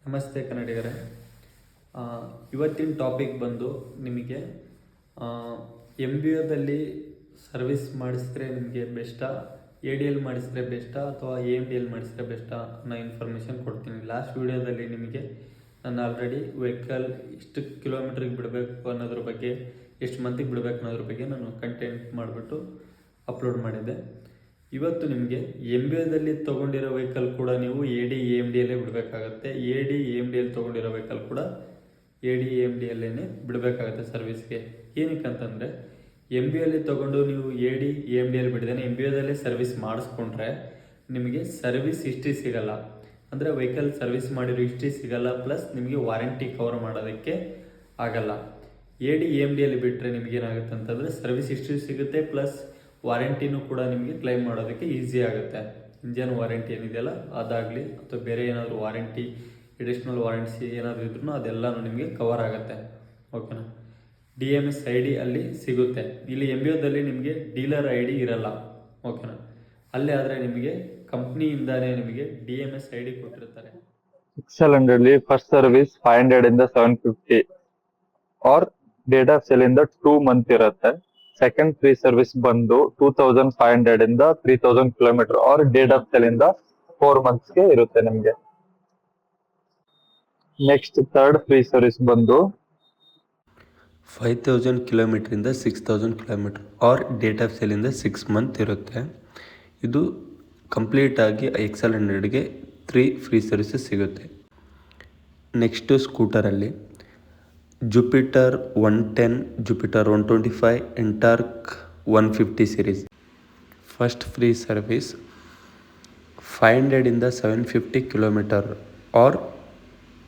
ನಮಸ್ತೆ ಕನ್ನಡಿಗರೇ. ಇವತ್ತಿನ ಟಾಪಿಕ್ ಬಂದು ನಿಮಗೆ ಎಮ್ ಬಿ ಎದಲ್ಲಿ ಸರ್ವಿಸ್ ಮಾಡಿಸಿದ್ರೆ ನಿಮಗೆ ಬೆಸ್ಟಾ, ಎ ಡಿ ಎಲ್ ಮಾಡಿಸಿದ್ರೆ ಬೆಸ್ಟಾ ಅಥವಾ ಎ ಎಮ್ ಡಿ ಎಲ್ ಮಾಡಿಸಿದ್ರೆ ಬೆಸ್ಟಾ ಅನ್ನೋ ಇನ್ಫಾರ್ಮೇಷನ್ ಕೊಡ್ತೀನಿ. ಲಾಸ್ಟ್ ವೀಡಿಯೋದಲ್ಲಿ ನಿಮಗೆ ನಾನು ಆಲ್ರೆಡಿ ವೆಹಿಕಲ್ ಎಷ್ಟು ಕಿಲೋಮೀಟ್ರಿಗೆ ಬಿಡಬೇಕು ಅನ್ನೋದ್ರ ಬಗ್ಗೆ, ಎಷ್ಟು ಮಂತಿಗೆ ಬಿಡಬೇಕು ಅನ್ನೋದ್ರ ಬಗ್ಗೆ ನಾನು ಕಂಟೆಂಟ್ ಮಾಡಿಬಿಟ್ಟು ಅಪ್ಲೋಡ್ ಮಾಡಿದ್ದೆ. ಇವತ್ತು ನಿಮಗೆ ಎಮ್ ಬಿ ಎದಲ್ಲಿ ತೊಗೊಂಡಿರೋ ವೆಹಿಕಲ್ ಕೂಡ ನೀವು A D A M D ಅಲ್ಲೇ ಬಿಡಬೇಕಾಗತ್ತೆ. A D A M D ಅಲ್ಲಿ ತೊಗೊಂಡಿರೋ ವೆಹಿಕಲ್ ಕೂಡ A D A M D ಅಲ್ಲೇ ಬಿಡಬೇಕಾಗತ್ತೆ ಸರ್ವಿಸ್ಗೆ. ಏನಕ್ಕೆ ಅಂತಂದರೆ ಎಮ್ ಬಿ ಅಲ್ಲಿ ತೊಗೊಂಡು ನೀವು A D A M D ಅಲ್ಲಿ ಬಿಡಿದೇನೆ ಎಮ್ ಬಿ ಎದಲ್ಲೇ ಸರ್ವಿಸ್ ಮಾಡಿಸ್ಕೊಂಡ್ರೆ ನಿಮಗೆ ಸರ್ವಿಸ್ ಹಿಸ್ಟ್ರಿ ಸಿಗಲ್ಲ. ಅಂದರೆ ವೆಹಿಕಲ್ ಸರ್ವಿಸ್ ಮಾಡಿರೋ ಹಿಸ್ಟ್ರಿ ಸಿಗಲ್ಲ, ಪ್ಲಸ್ ನಿಮಗೆ ವಾರಂಟಿ ಕವರ್ ಮಾಡೋದಕ್ಕೆ ಆಗಲ್ಲ. A D A M D ಅಲ್ಲಿ ಬಿಟ್ಟರೆ ನಿಮಗೇನಾಗುತ್ತೆ ಅಂತಂದರೆ ಸರ್ವಿಸ್ ಹಿಸ್ಟ್ರಿ ಸಿಗುತ್ತೆ, ಪ್ಲಸ್ ವಾರಂಟಿನೂ ಕೂಡ ನಿಮಗೆ ಕ್ಲೈಮ್ ಮಾಡೋದಕ್ಕೆ ಈಸಿ ಆಗುತ್ತೆ. ಇಂಜಿನ್ ವಾರಂಟಿ ಏನಿದೆಯಲ್ಲ ಅದಾಗಲಿ ಅಥವಾ ಬೇರೆ ಏನಾದರೂ ವಾರಂಟಿ, ಎಡಿಷ್ನಲ್ ವಾರಂಟಿ ಏನಾದರೂ ಇದ್ರೂ ಅದೆಲ್ಲನೂ ನಿಮಗೆ ಕವರ್ ಆಗುತ್ತೆ. ಓಕೆನಾ. D M S I D ಅಲ್ಲಿ ಸಿಗುತ್ತೆ. ಇಲ್ಲಿ ಎಮ್ ಬಿ ಒದಲ್ಲಿ ನಿಮಗೆ ಡೀಲರ್ ಐ ಡಿ ಇರಲ್ಲ. ಓಕೆನಾ. ಅಲ್ಲೇ ಆದರೆ ನಿಮಗೆ ಕಂಪ್ನಿಯಿಂದಾನೇ ನಿಮಗೆ D M S I D ಕೊಟ್ಟಿರ್ತಾರೆ. XL100 ಫಸ್ಟ್ ಸರ್ವಿಸ್ 500 ಇಂದ 750 ಆರ್ ಡೇಟ್ ಆಫ್ ಸೇಲ್ ಇಂದ 2 ಮಂತ್ ಇರುತ್ತೆ. ಸೆಕೆಂಡ್ ಫ್ರೀ ಸರ್ವಿಸ್ ಬಂದು 2500 ಇಂದ 3000 kilometre or date of sale ಇಂದ 4 ಮಂತ್ಸ್ಗೆ ಇರುತ್ತೆ ನಿಮಗೆ. ನೆಕ್ಸ್ಟ್ ಥರ್ಡ್ ಫ್ರೀ ಸರ್ವಿಸ್ ಬಂದು 5000 ಕಿಲೋಮೀಟ್ರಿಂದ 6000 ಕಿಲೋಮೀಟ್ರ್ ಆರ್ ಡೇಟ್ ಆಫ್ ಸೇಲಿಂದ 6 ಮಂತ್ ಇರುತ್ತೆ. ಇದು ಕಂಪ್ಲೀಟಾಗಿ XL100ಗೆ 3 ಫ್ರೀ ಸರ್ವಿಸಸ್ ಸಿಗುತ್ತೆ. ನೆಕ್ಸ್ಟು ಸ್ಕೂಟರಲ್ಲಿ Jupiter 110, Jupiter 125, NTorq 150 series. First free service 500 ಇಂದ 750 kilometre or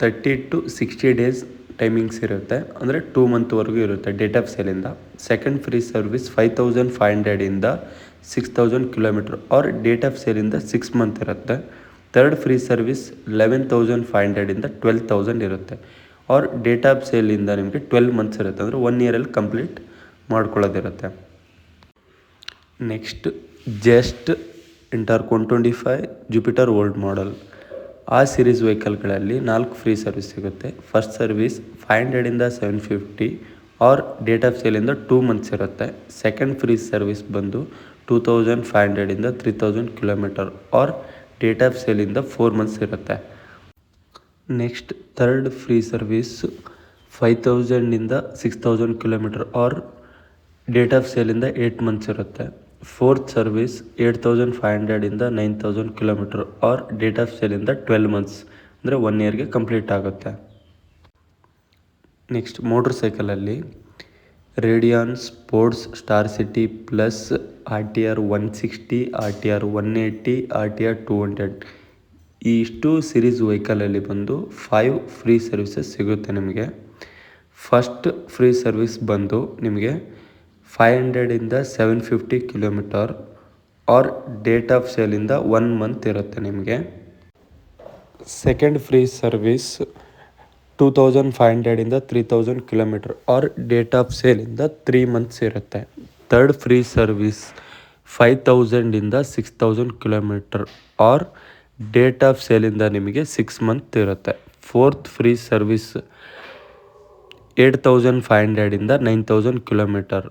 30 to 60 days timings ಇರುತ್ತೆ. ಅಂದರೆ 2 ಮಂತ್ವರೆಗೂ ಇರುತ್ತೆ ಡೇಟ್ ಆಫ್ ಸೇಲಿಂದ. ಸೆಕೆಂಡ್ ಫ್ರೀ ಸರ್ವಿಸ್ 5500 ಇಂದ 6000 ಕಿಲೋಮೀಟರ್ ಆರ್ ಡೇಟ್ ಆಫ್ ಸೇಲಿಂದ 6 ಮಂತ್ ಇರುತ್ತೆ. ಥರ್ಡ್ ಫ್ರೀ ಸರ್ವಿಸ್ 11500 ಇಂದ 12000 ಇರುತ್ತೆ ಆರ್ ಡೇಟ್ ಆಫ್ ಸೇಲಿಂದ ನಿಮಗೆ 12 ಮಂತ್ಸ್ ಇರುತ್ತೆ. ಅಂದರೆ 1 ಇಯರಲ್ಲಿ ಕಂಪ್ಲೀಟ್ ಮಾಡ್ಕೊಳ್ಳೋದಿರುತ್ತೆ. Next just NTorq 125, Jupiter old model. ಆ ಸೀರೀಸ್ ವೆಹಿಕಲ್ಗಳಲ್ಲಿ 4 ಫ್ರೀ ಸರ್ವಿಸ್ ಸಿಗುತ್ತೆ. ಫಸ್ಟ್ ಸರ್ವಿಸ್ 500 ಇಂದ 750 ಆರ್ ಡೇಟ್ ಆಫ್ ಸೇಲಿಂದ 2 ಮಂತ್ಸ್ ಇರುತ್ತೆ. ಸೆಕೆಂಡ್ ಫ್ರೀ ಸರ್ವಿಸ್ ಬಂದು 2500 ಇಂದ 3000 ಕಿಲೋಮೀಟರ್ ಆರ್ ಡೇಟ್ ಆಫ್ ಸೇಲಿಂದ 4 ಮಂತ್ಸ್ ಇರುತ್ತೆ. ನೆಕ್ಸ್ಟ್ ಥರ್ಡ್ ಫ್ರೀ ಸರ್ವಿಸ್ 5000 ಇಂದ 6000 ಕಿಲೋಮೀಟರ್ ಆರ್ ಡೇಟ್ ಆಫ್ ಸೇಲಿಂದ 8 ಮಂತ್ಸ್ ಇರುತ್ತೆ. ಫೋರ್ತ್ ಸರ್ವಿಸ್ 8500 ಇಂದ 9000 ಕಿಲೋಮೀಟರ್ ಆರ್ ಡೇಟ್ ಆಫ್ ಸೇಲಿಂದ 12 ಮಂತ್ಸ್, ಅಂದರೆ 1 ಇಯರ್ಗೆ ಕಂಪ್ಲೀಟ್ ಆಗುತ್ತೆ. ನೆಕ್ಸ್ಟ್ ಮೋಟ್ರ್ ಸೈಕಲಲ್ಲಿ Radeon sports star city plus RTR 160, RTR 180, RTR 200 ಈ ಇಷ್ಟು ಸೀರೀಸ್ ವೆಹಿಕಲಲ್ಲಿ ಬಂದು 5 ಫ್ರೀ ಸರ್ವಿಸಸ್ ಸಿಗುತ್ತೆ ನಿಮಗೆ. ಫಸ್ಟ್ ಫ್ರೀ ಸರ್ವಿಸ್ ಬಂದು ನಿಮಗೆ 500 ಇಂದ 750 ಕಿಲೋಮೀಟರ್ ಆರ್ ಡೇಟ್ ಆಫ್ ಸೇಲಿಂದ 1 ಮಂತ್ ಇರುತ್ತೆ ನಿಮಗೆ. ಸೆಕೆಂಡ್ ಫ್ರೀ ಸರ್ವಿಸ್ 2500 ಇಂದ 3000 ಕಿಲೋಮೀಟರ್ ಆರ್ ಡೇಟ್ ಆಫ್ ಸೇಲಿಂದ 3 ಮಂತ್ಸ್ ಇರುತ್ತೆ. ಥರ್ಡ್ ಫ್ರೀ ಸರ್ವಿಸ್ 5000 ಇಂದ 6000 ಕಿಲೋಮೀಟರ್ ಆರ್ ಡೇಟ್ ಆಫ್ ಸೇಲಿಂದ ನಿಮಗೆ 6 ಮಂತ್ ಇರುತ್ತೆ. ಫೋರ್ತ್ ಫ್ರೀ ಸರ್ವಿಸ್ 8500 ಇಂದ 9000 ಕಿಲೋಮೀಟರ್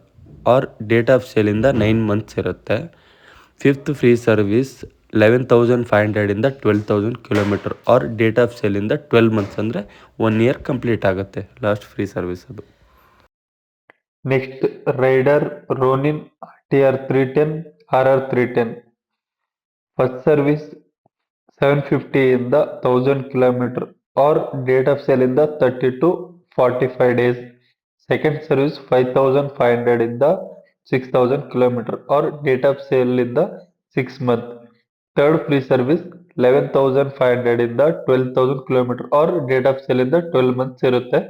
ಆರ್ ಡೇಟ್ ಆಫ್ ಸೇಲಿಂದ 9 ಮಂತ್ಸ್ ಇರುತ್ತೆ. ಫಿಫ್ತ್ ಫ್ರೀ ಸರ್ವಿಸ್ 11500 ಇಂದ 12000 ಕಿಲೋಮೀಟರ್ ಆರ್ ಡೇಟ್ ಆಫ್ ಸೇಲಿಂದ 12 ಮಂತ್ಸ್, ಅಂದರೆ 1 ಇಯರ್ ಕಂಪ್ಲೀಟ್ ಆಗುತ್ತೆ ಲಾಸ್ಟ್ ಫ್ರೀ ಸರ್ವಿಸ್ ಅದು. Next rider Ronin RTR 310, RR 310. First service 750 ಇಂದ 1000 kilometre or date of sale ಇಂದ 30 to 45 ಡೇಸ್. ಸೆಕೆಂಡ್ ಸರ್ವಿಸ್ 5500 ಇಂದ 6000 kilometre or date of sale ಇಂದ 6 month. Third free service 11500 ಇಂದ 12000 kilometre or date of sale ಇಂದ 12 months ಇರುತ್ತೆ.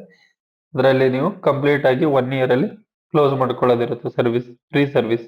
ಅದರಲ್ಲಿ ನೀವು complete ಆಗಿ 1 ಇಯರ್ ಅಲ್ಲಿ ಕ್ಲೋಸ್ ಮಾಡ್ಕೊಳ್ಳೋದಿರುತ್ತೆ ಸರ್ವಿಸ್, ಫ್ರೀ ಸರ್ವಿಸ್.